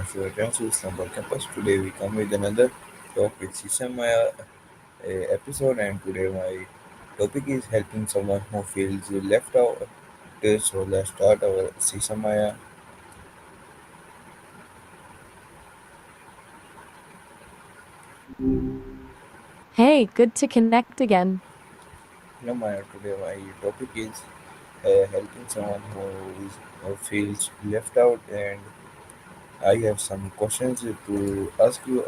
of your return to Istanbul campus. Today we come with another talk with Sesame Maya episode, and today my topic is helping someone who feels left out. So let's start our Sesame Maya. Hey, good to connect again. Hello Maya, today my topic is helping someone who feels left out, and I have some questions to ask you.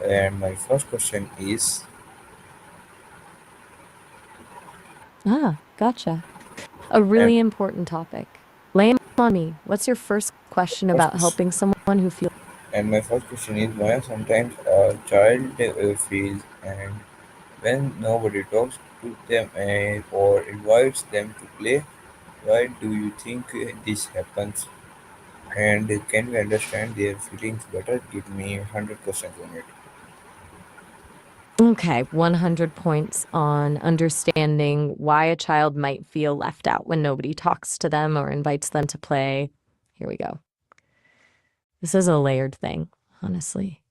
And my first question is Gotcha. A and really important topic. Lay 'em on me. What's your first question first about question helping someone who feels? And my first question is why sometimes a child feels and when nobody talks to them or invites them to play, why do you think this happens? And can we understand their feelings better? Give me 100% on it. Okay, 100 points on understanding why a child might feel left out when nobody talks to them or invites them to play. Here we go. This is a layered thing, honestly.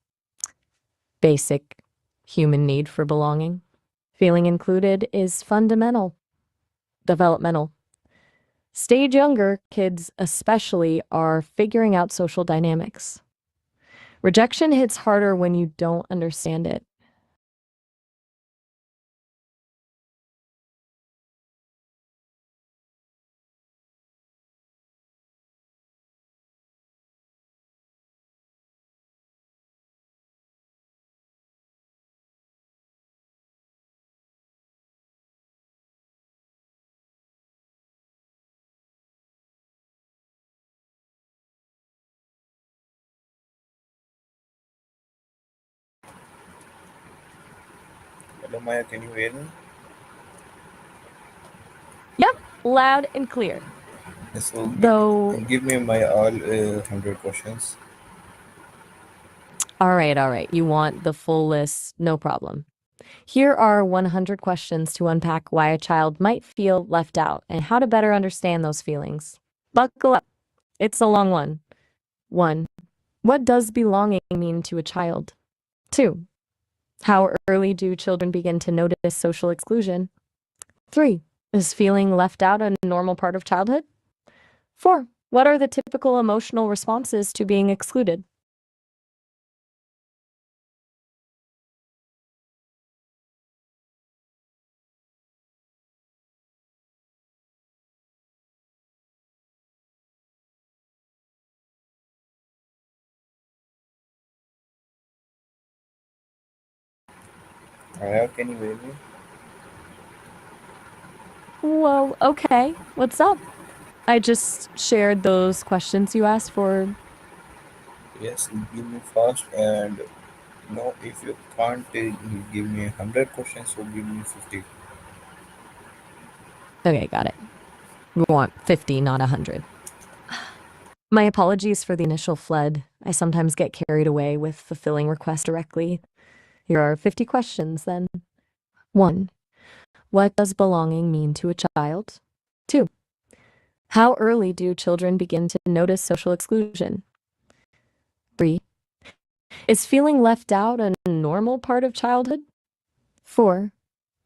Basic human need for belonging. Feeling included is fundamental, developmental. Stage younger kids, especially, are figuring out social dynamics. Rejection hits harder when you don't understand it. Hello Maya, can you hear me? Yep, loud and clear. So Though, give me my all 100 questions. all right, you want the full list, no problem. Here are 100 questions to unpack why a child might feel left out and how to better understand those feelings. Buckle up, it's a long one. 1. What does belonging mean to a child? 2. How early do children begin to notice social exclusion? 3. Is feeling left out a normal part of childhood? 4. What are the typical emotional responses to being excluded? Maya, can you hear me? Well, okay. What's up? I just shared those questions you asked for. Yes, give me fast and no, if you can't give me 100 questions, so give me 50. Okay, got it. We want 50, not 100. My apologies for the initial flood. I sometimes get carried away with fulfilling requests directly. Here are 50 questions then. 1. What does belonging mean to a child? 2. How early do children begin to notice social exclusion? 3. Is feeling left out a normal part of childhood? 4.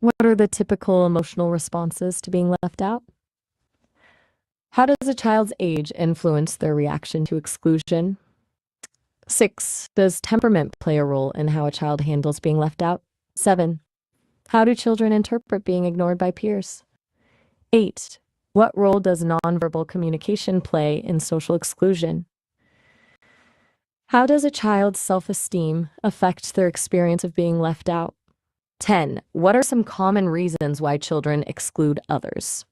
What are the typical emotional responses to being left out? How does a child's age influence their reaction to exclusion? 6. Does temperament play a role in how a child handles being left out? 7. How do children interpret being ignored by peers? 8. What role does nonverbal communication play in social exclusion? How does a child's self-esteem affect their experience of being left out? 10. What are some common reasons why children exclude others?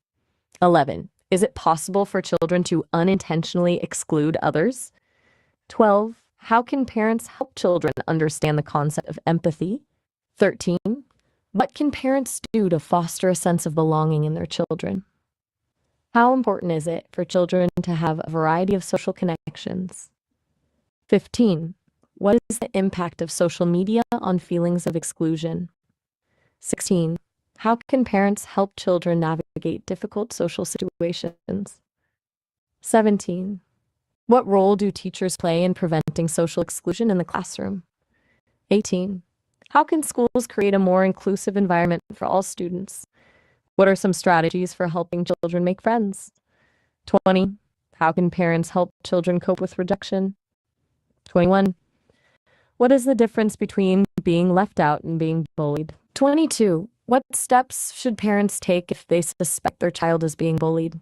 11. Is it possible for children to unintentionally exclude others? 12. How can parents help children understand the concept of empathy? 13. What can parents do to foster a sense of belonging in their children? How important is it for children to have a variety of social connections? 15. What is the impact of social media on feelings of exclusion? 16. How can parents help children navigate difficult social situations? 17. What role do teachers play in preventing social exclusion in the classroom? 18. How can schools create a more inclusive environment for all students? What are some strategies for helping children make friends? 20. How can parents help children cope with rejection? 21. What is the difference between being left out and being bullied? 22. What steps should parents take if they suspect their child is being bullied?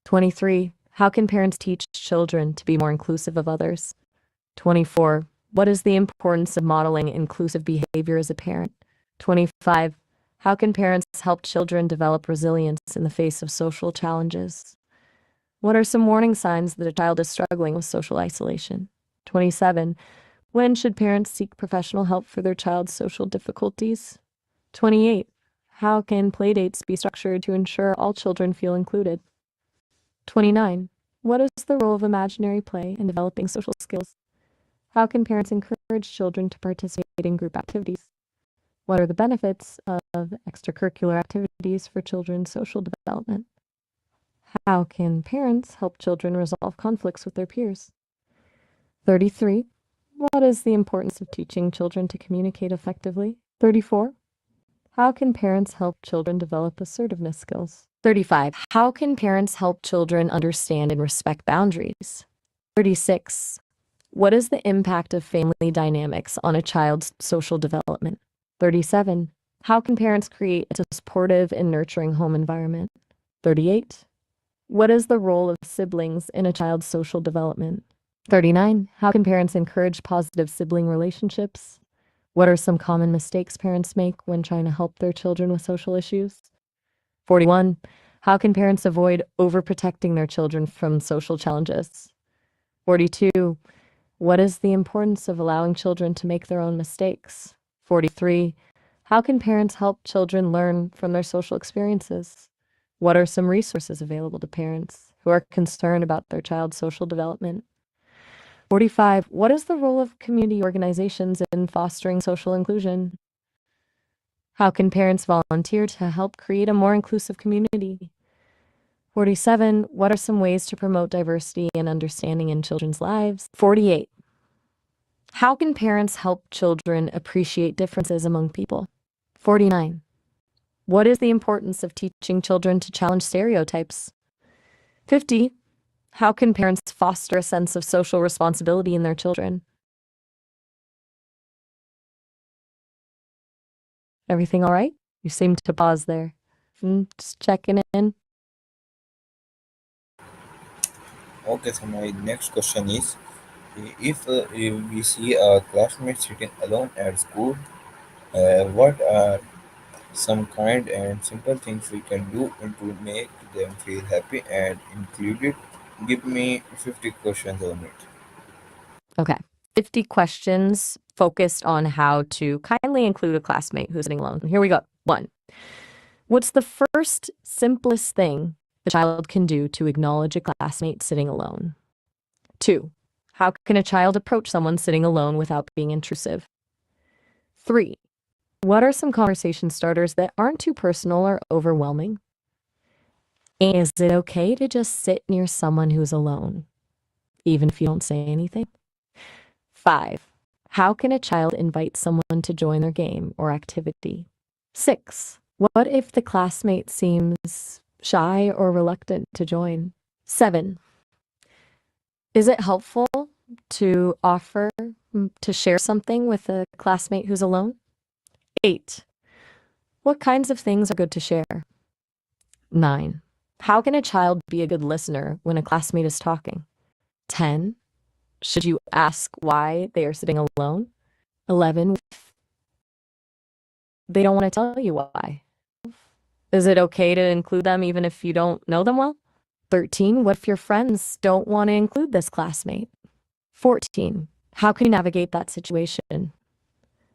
23. How can parents teach children to be more inclusive of others? 24. What is the importance of modeling inclusive behavior as a parent? 25. How can parents help children develop resilience in the face of social challenges? What are some warning signs that a child is struggling with social isolation? 27. When should parents seek professional help for their child's social difficulties? 28. How can playdates be structured to ensure all children feel included? 29. What is the role of imaginary play in developing social skills? How can parents encourage children to participate in group activities? What are the benefits of extracurricular activities for children's social development? How can parents help children resolve conflicts with their peers? 33. What is the importance of teaching children to communicate effectively? 34. How can parents help children develop assertiveness skills? 35. How can parents help children understand and respect boundaries? 36. What is the impact of family dynamics on a child's social development? 37. How can parents create a supportive and nurturing home environment? 38. What is the role of siblings in a child's social development? 39. How can parents encourage positive sibling relationships? What are some common mistakes parents make when trying to help their children with social issues? 41. How can parents avoid overprotecting their children from social challenges? 42. What is the importance of allowing children to make their own mistakes? 43. How can parents help children learn from their social experiences? What are some resources available to parents who are concerned about their child's social development? 45. What is the role of community organizations in fostering social inclusion? How can parents volunteer to help create a more inclusive community? 47. What are some ways to promote diversity and understanding in children's lives? 48. How can parents help children appreciate differences among people? 49. What is the importance of teaching children to challenge stereotypes? 50. How can parents foster a sense of social responsibility in their children? Everything all right? You seem to pause there. Just checking in. Okay, so my next question is, if we see a classmate sitting alone at school, what are some kind and simple things we can do to make them feel happy and included? Give me 50 questions on it. Okay. 50 questions focused on how to kindly include a classmate who's sitting alone. Here we go. 1. What's the first simplest thing a child can do to acknowledge a classmate sitting alone? 2. How can a child approach someone sitting alone without being intrusive? 3. What are some conversation starters that aren't too personal or overwhelming? And is it okay to just sit near someone who's alone, even if you don't say anything? 5. How can a child invite someone to join their game or activity? 6. What if the classmate seems shy or reluctant to join? 7. Is it helpful to offer to share something with a classmate who's alone? 8. What kinds of things are good to share? 9. How can a child be a good listener when a classmate is talking? 10. Should you ask why they are sitting alone? 11. They don't want to tell you why. Is it okay to include them even if you don't know them well? 13. What if your friends don't want to include this classmate? 14. How can you navigate that situation?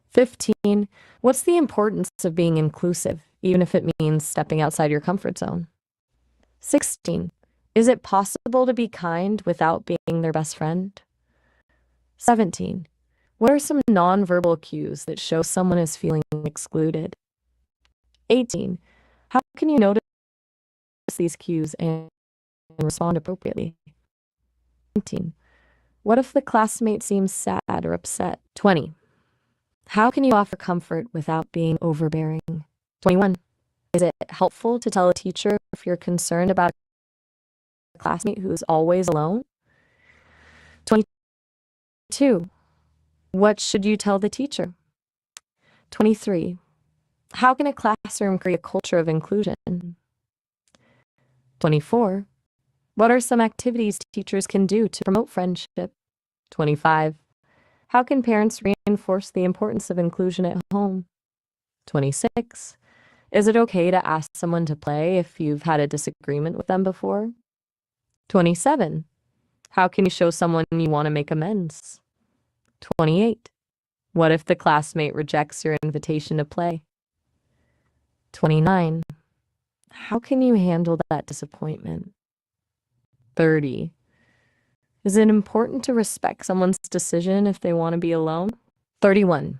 15. What's the importance of being inclusive, even if it means stepping outside your comfort zone? 16. Is it possible to be kind without being their best friend? 17. What are some nonverbal cues that show someone is feeling excluded? 18. How can you notice these cues and respond appropriately? 19. What if the classmate seems sad or upset? 20. How can you offer comfort without being overbearing? 21. Is it helpful to tell a teacher if you're concerned about a classmate who's always alone? 22. What should you tell the teacher? 23. How can a classroom create a culture of inclusion? 24. What are some activities teachers can do to promote friendship? 25. How can parents reinforce the importance of inclusion at home? 26. Is it okay to ask someone to play if you've had a disagreement with them before? 27. How can you show someone you want to make amends? 28. What if the classmate rejects your invitation to play? 29. How can you handle that disappointment? 30. Is it important to respect someone's decision if they want to be alone? 31.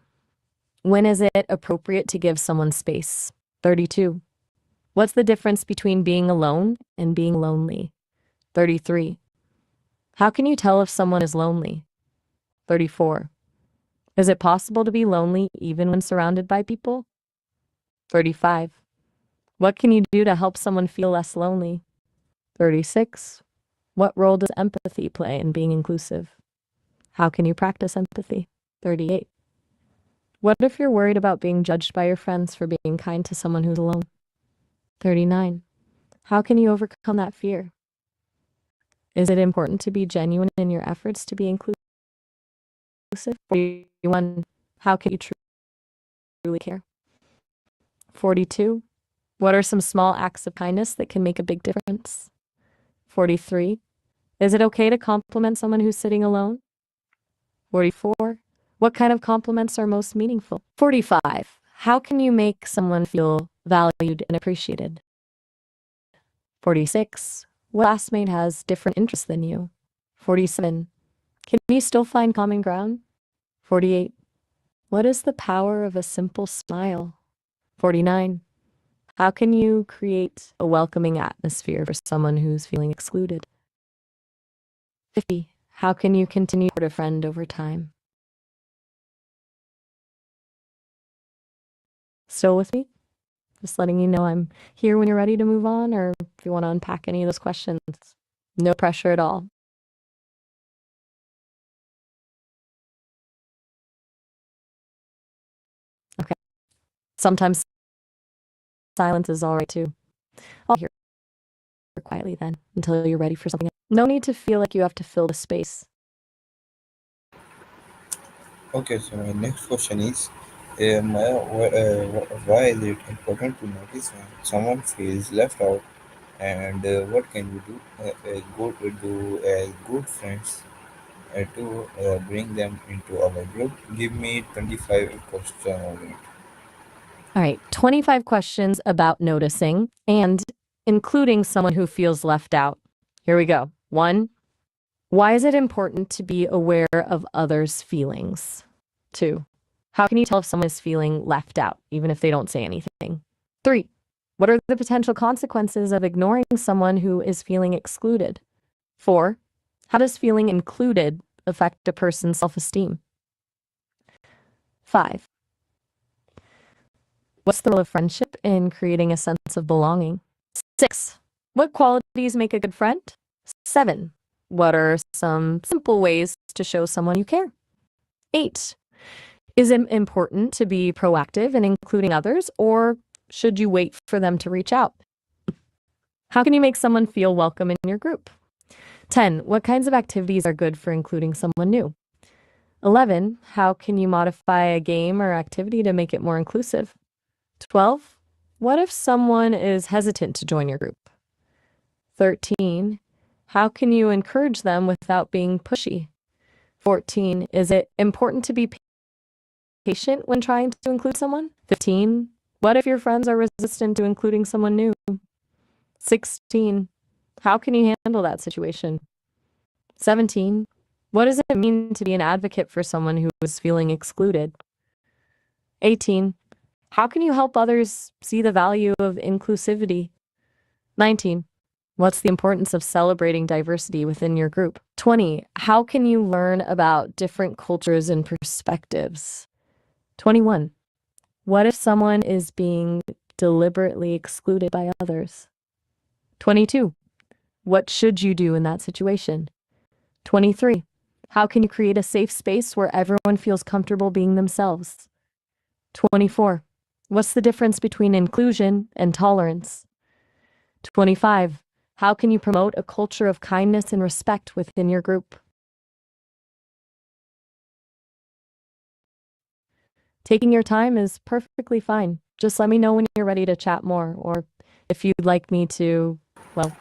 When is it appropriate to give someone space? 32. What's the difference between being alone and being lonely? 33. How can you tell if someone is lonely? 34. Is it possible to be lonely even when surrounded by people? 35. What can you do to help someone feel less lonely? 36. What role does empathy play in being inclusive? How can you practice empathy? 38. What if you're worried about being judged by your friends for being kind to someone who's alone? 39. How can you overcome that fear? Is it important to be genuine in your efforts to be inclusive? 41. How can you truly care? 42. What are some small acts of kindness that can make a big difference? 43. Is it okay to compliment someone who's sitting alone? 44. What kind of compliments are most meaningful? 45. How can you make someone feel valued and appreciated? 46. What classmate has different interests than you? 47. Can you still find common ground? 48. What is the power of a simple smile? 49. How can you create a welcoming atmosphere for someone who's feeling excluded? 50. How can you continue to support a friend over time? Still with me? Just letting you know I'm here when you're ready to move on, or if you want to unpack any of those questions. No pressure at all. Okay. Sometimes silence is all right too. I'll hear quietly then until you're ready for something else. No need to feel like you have to fill the space. Okay, so my next question is, Maya, why is it important to notice when someone feels left out, and what can you do as good friends to bring them into our group? Give me 25 questions on it. All right, 25 questions about noticing and including someone who feels left out. Here we go. 1. Why is it important to be aware of others' feelings? 2. How can you tell if someone is feeling left out, even if they don't say anything? 3. What are the potential consequences of ignoring someone who is feeling excluded? 4. How does feeling included affect a person's self-esteem? 5. What's the role of friendship in creating a sense of belonging? 6. What qualities make a good friend? 7. What are some simple ways to show someone you care? 8. Is it important to be proactive in including others, or should you wait for them to reach out? How can you make someone feel welcome in your group? 10. What kinds of activities are good for including someone new? 11. How can you modify a game or activity to make it more inclusive? 12. What if someone is hesitant to join your group? 13. How can you encourage them without being pushy? 14. Is it important to be patient when trying to include someone? 15. What if your friends are resistant to including someone new? 16. How can you handle that situation? 17. What does it mean to be an advocate for someone who is feeling excluded? 18. How can you help others see the value of inclusivity? 19. What's the importance of celebrating diversity within your group? 20. How can you learn about different cultures and perspectives? 21. What if someone is being deliberately excluded by others? 22. What should you do in that situation? 23. How can you create a safe space where everyone feels comfortable being themselves? 24. What's the difference between inclusion and tolerance? 25. How can you promote a culture of kindness and respect within your group? Taking your time is perfectly fine. Just let me know when you're ready to chat more, or if you'd like me to, well,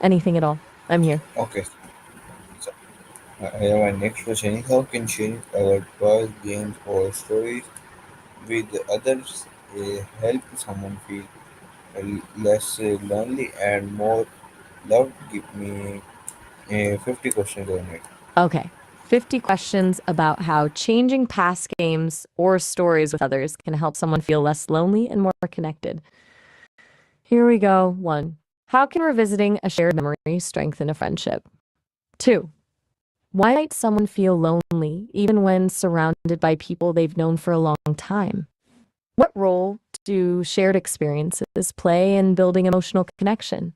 anything at all. I'm here. Okay, so I have my next question is how can sharing our toys, games, or stories with others help someone feel less lonely and more loved? Give me 50 questions on it. Okay. 50 questions about how changing past games or stories with others can help someone feel less lonely and more connected. Here we go. 1. How can revisiting a shared memory strengthen a friendship? 2. Why might someone feel lonely even when surrounded by people they've known for a long time? What role do shared experiences play in building emotional connection?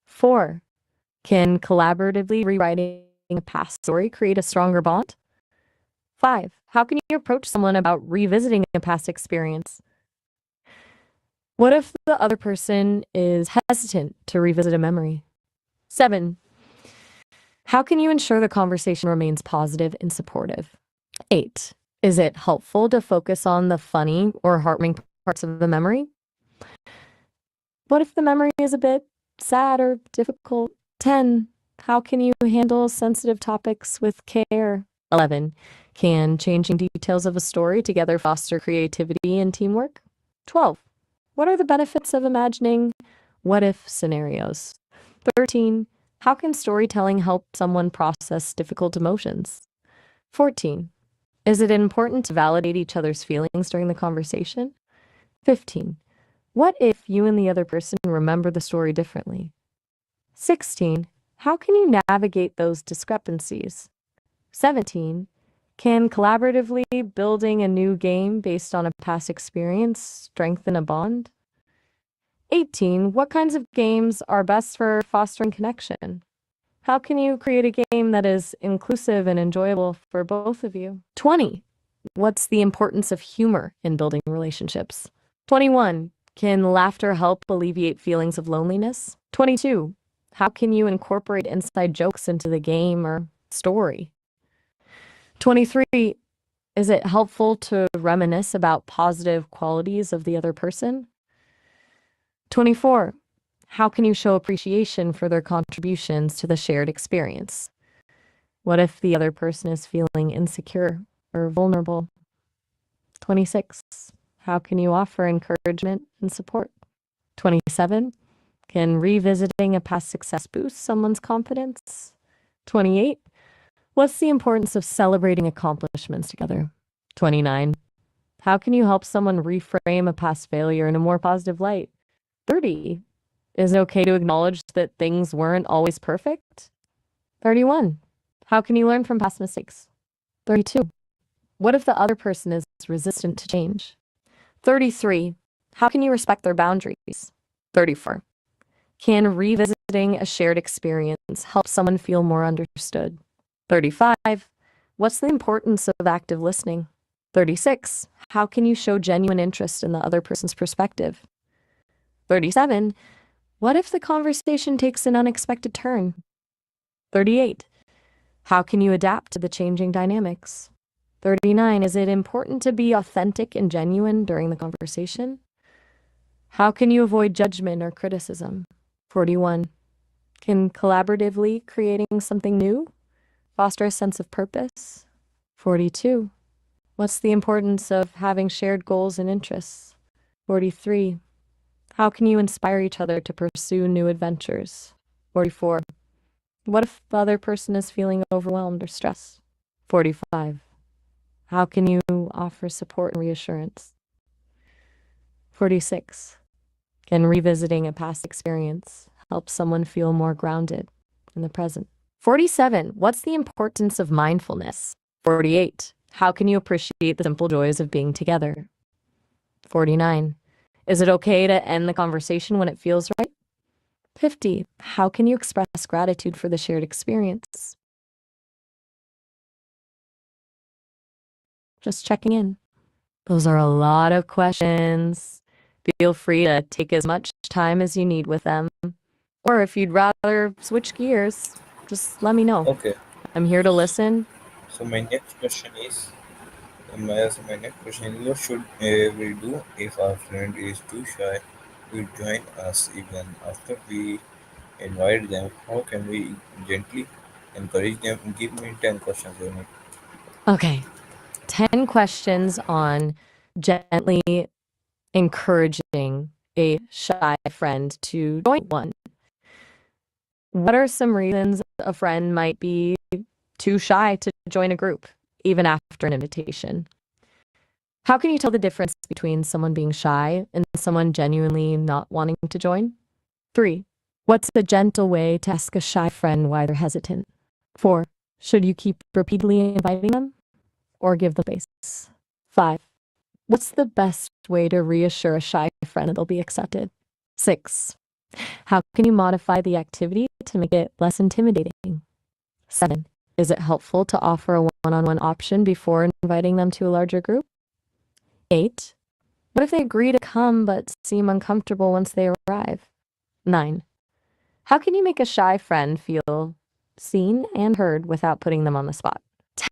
4. Can collaboratively rewriting a past story create a stronger bond? 5. How can you approach someone about revisiting a past experience? What if the other person is hesitant to revisit a memory? 7. How can you ensure the conversation remains positive and supportive? 8. Is it helpful to focus on the funny or heartwarming parts of the memory? What if the memory is a bit sad or difficult? 10. How can you handle sensitive topics with care? 11. Can changing details of a story together foster creativity and teamwork? 12. What are the benefits of imagining what if scenarios? 13. How can storytelling help someone process difficult emotions? 14. Is it important to validate each other's feelings during the conversation? 15. What if you and the other person remember the story differently? 16. How can you navigate those discrepancies? 17. Can collaboratively building a new game based on a past experience strengthen a bond? 18. What kinds of games are best for fostering connection? How can you create a game that is inclusive and enjoyable for both of you? 20. What's the importance of humor in building relationships? 21. Can laughter help alleviate feelings of loneliness? 22. How can you incorporate inside jokes into the game or story? 23. Is it helpful to reminisce about positive qualities of the other person? 24. How can you show appreciation for their contributions to the shared experience? What if the other person is feeling insecure or vulnerable? 26. How can you offer encouragement and support? 27. Can revisiting a past success boost someone's confidence? 28. What's the importance of celebrating accomplishments together? 29. How can you help someone reframe a past failure in a more positive light? 30. Is it okay to acknowledge that things weren't always perfect? 31. How can you learn from past mistakes? 32. What if the other person is resistant to change? 33. How can you respect their boundaries? 34. Can revisiting a shared experience help someone feel more understood? 35. What's the importance of active listening? 36. How can you show genuine interest in the other person's perspective? 37. What if the conversation takes an unexpected turn? 38. How can you adapt to the changing dynamics? 39. Is it important to be authentic and genuine during the conversation? How can you avoid judgment or criticism? 41. Can collaboratively creating something new foster a sense of purpose? 42. What's the importance of having shared goals and interests? 43. How can you inspire each other to pursue new adventures? 44. What if the other person is feeling overwhelmed or stressed? 45. How can you offer support and reassurance? 46. Can revisiting a past experience helps someone feel more grounded in the present. 47. What's the importance of mindfulness? 48. How can you appreciate the simple joys of being together? 49. Is it okay to end the conversation when it feels right? 50. How can you express gratitude for the shared experience? Just checking in. Those are a lot of questions. Feel free to take as much time as you need with them. Or if you'd rather switch gears, just let me know. Okay. I'm here to listen. So my next question is, my next question is, what should we do if our friend is too shy to join us even after we invite them? How can we gently encourage them? Give me 10 questions on it. Okay, 10 questions on gently encouraging a shy friend to join one. What are some reasons a friend might be too shy to join a group, even after an invitation? How can you tell the difference between someone being shy and someone genuinely not wanting to join? 3. What's a gentle way to ask a shy friend why they're hesitant? 4. Should you keep repeatedly inviting them or give them space? 5. What's the best way to reassure a shy friend that they'll be accepted? 6. How can you modify the activity to make it less intimidating? 7. Is it helpful to offer a one-on-one option before inviting them to a larger group? 8. What if they agree to come but seem uncomfortable once they arrive? 9. How can you make a shy friend feel seen and heard without putting them on the spot?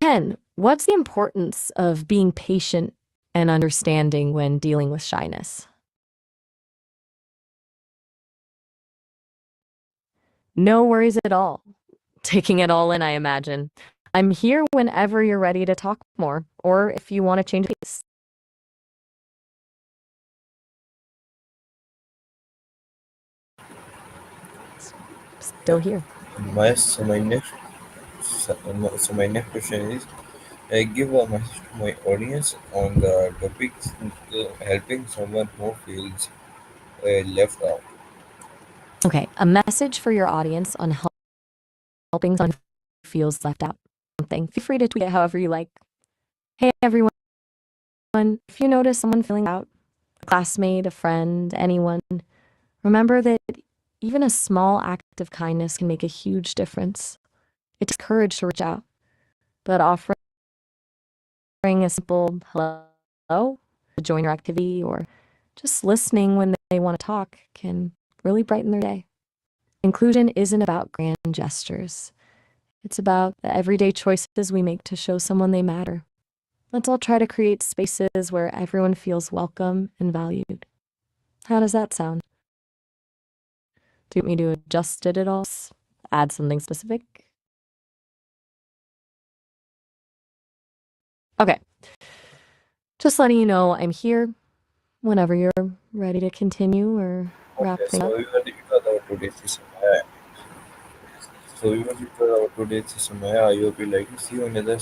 10. What's the importance of being patient and understanding when dealing with shyness? No worries at all. Taking it all in, I imagine. I'm here whenever you're ready to talk more, or if you want to change pace. Still here. My, so my next so my next question is, I give a message to my audience on the topic helping someone who feels left out. Okay, a message for your audience on helping someone who feels left out. Something. Feel free to tweet it however you like. Hey everyone, if you notice someone feeling out, a classmate, a friend, anyone, remember that even a small act of kindness can make a huge difference. It takes courage to reach out, but offering a simple hello to join your activity or just listening when they want to talk can really brighten their day. Inclusion isn't about grand gestures. It's about the everyday choices we make to show someone they matter. Let's all try to create spaces where everyone feels welcome and valued. How does that sound? Do you want me to adjust it at all? Add something specific? Okay. Just letting you know I'm here whenever you're ready to continue or wrap Okay, things up. it was our today's session. So we were it was our today's session. I hope you like to see you in another